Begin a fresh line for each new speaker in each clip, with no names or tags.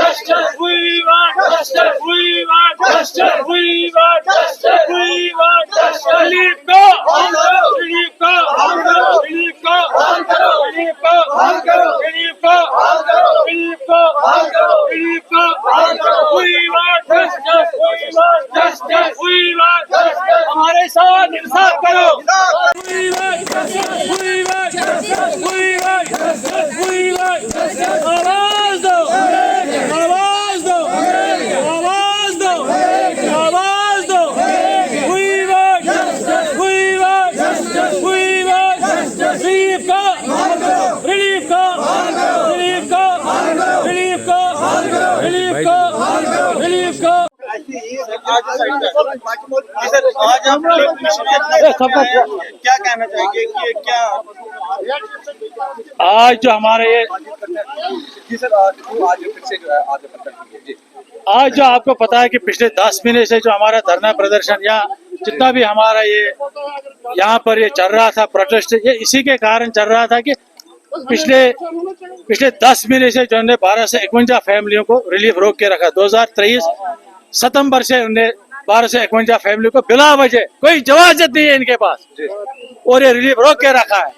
justice. We want justice. We want justice. We want justice. We want justice. Relief को relief को relief को relief को relief को relief को relief को We want justice. We want justice. We want justice. हमारे साथ इंसाफ करो. We want justice. We want justice. We want justice. We want justice. आवाज दो. आवाज दो. आवाज दो. आवाज दो. We want justice. We want justice. We want justice. Relief को relief को relief को relief को relief को relief को
सर आज आप क्या कहना चाहेंगे कि क्या
आज जो हमारे ये
जी सर आज फिर से जो है आज जी
आज जो आपको पता है कि पिछले 10 महीने से जो हमारा धरना प्रदर्शन या जितना भी हमारा ये यहाँ पर ये चल रहा था प्रोटेस्ट, ये इसी के कारण चल रहा था कि पिछले 10 महीने से जो उन्होंने 12 से 51 फैमिलियों को रिलीफ रोक के रखा। 2023 सितंबर से उन्हें 12 से 51 फैमिली को बिला वजह कोई इजाजत नहीं है इनके पास और ये रिलीफ रोक के रखा है,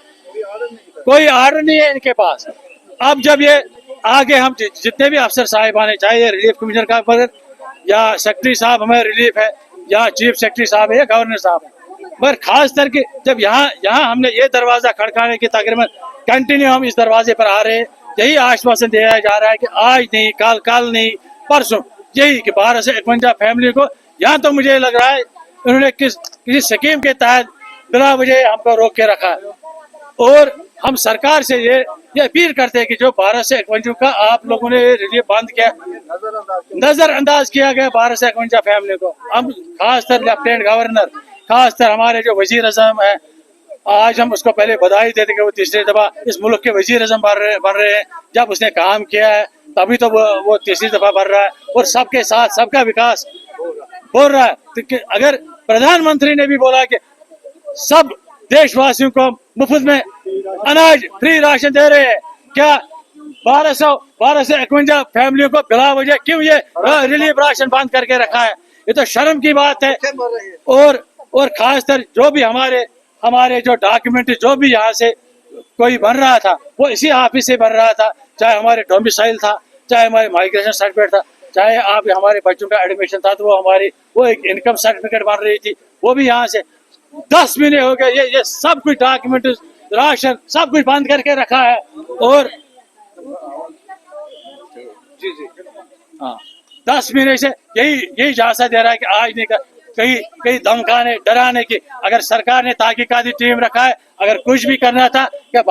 कोई आर्डर नहीं है इनके पास। अब जब ये आगे हम जितने भी अफसर साहिब आने, चाहे रिलीफ कमिश्नर का पद या सेक्रेटरी साहब हमें रिलीफ है या चीफ सेक्रेटरी साहब है या गवर्नर साहब है, मगर खास करके जब यहाँ हमने ये दरवाजा खड़काने की तकरीबन कंटिन्यू हम इस दरवाजे पर आ रहे हैं, यही आश्वासन दिया जा रहा है कि आज नहीं कल नहीं परसों, यही कि 12 से 51 फैमिली को यहाँ तो मुझे लग रहा है उन्होंने किसी स्कीम के तहत बिला वजह हमको रोक के रखा है। और हम सरकार से ये अपील करते हैं कि जो 12 से 51 का आप लोगों ने रिलीफ बंद किया, नजरअंदाज किया गया 12 से 51 फैमिली को। हम खासकर लेफ्टिनेंट गवर्नर, खासकर हमारे जो वजीर आजम है, आज हम उसको पहले बधाई देते कि वो तीसरी दफा इस मुल्क के वजीर आजम बन रहे हैं। जब उसने काम किया है तभी तो वो तीसरी दफा बढ़ रहा है और सबके साथ सबका विकास हो रहा है। तो अगर प्रधानमंत्री ने भी बोला कि सब देशवासियों को मुफ्त में अनाज फ्री राशन दे रहे हैं, क्या 12 से 51 फैमिलियों को बिला वजह क्यों ये रिलीफ राशन बंद करके रखा है? ये तो शर्म की बात है। और खासकर जो भी हमारे जो डॉक्यूमेंट जो भी यहाँ से कोई बन रहा था वो इसी ऑफिस से बन रहा था, चाहे हमारे डोमिसाइल था, चाहे हमारे माइग्रेशन सर्टिफिकेट था, चाहे आप हमारे बच्चों का एडमिशन था तो वो एक इनकम सर्टिफिकेट बन रही थी, वो भी यहाँ से 10 महीने हो गए ये सब कुछ डॉक्यूमेंट राशन सब कुछ बंद करके रखा है। और
जी
हाँ 10 महीने से यही झांसा दे रहा है कि आज नहीं कहीं धमकाने डराने की। अगर सरकार ने तहकीकाती टीम रखा है, अगर कुछ भी करना था क्या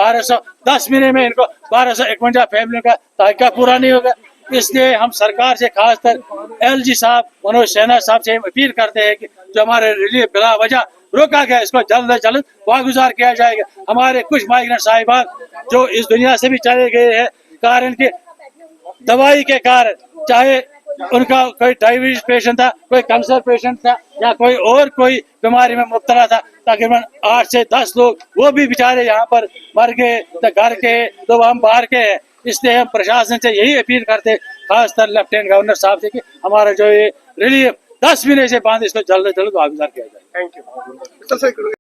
10 महीने में इनको 1251 फैमिलियों का तहकीकात पूरा नहीं होगा। इसलिए हम सरकार से खासकर LG साहब मनोज सिन्हा साहब से अपील करते हैं कि जो हमारे रिलीफ बिला वजह रोका गया इसको जल्द से जल्द वागुजार किया जाएगा। हमारे कुछ माइग्रेंट साहिबान जो इस दुनिया से भी चले गए हैं कारण के दवाई के कारण, चाहे उनका कोई डायबिटीज पेशेंट था, कोई कैंसर पेशेंट था या कोई बीमारी में मुब्तला था, तकरीबन 8 से 10 लोग वो भी बेचारे यहाँ पर मर गए। तो घर के तो हम बाहर के हैं। इसलिए हम प्रशासन से यही अपील करते खासकर लेफ्टिनेंट गवर्नर साहब से कि हमारा जो ये रिलीफ 10 महीने से बंद इसको जल्द से जल्द वागुजार किया जाए।
Thank you.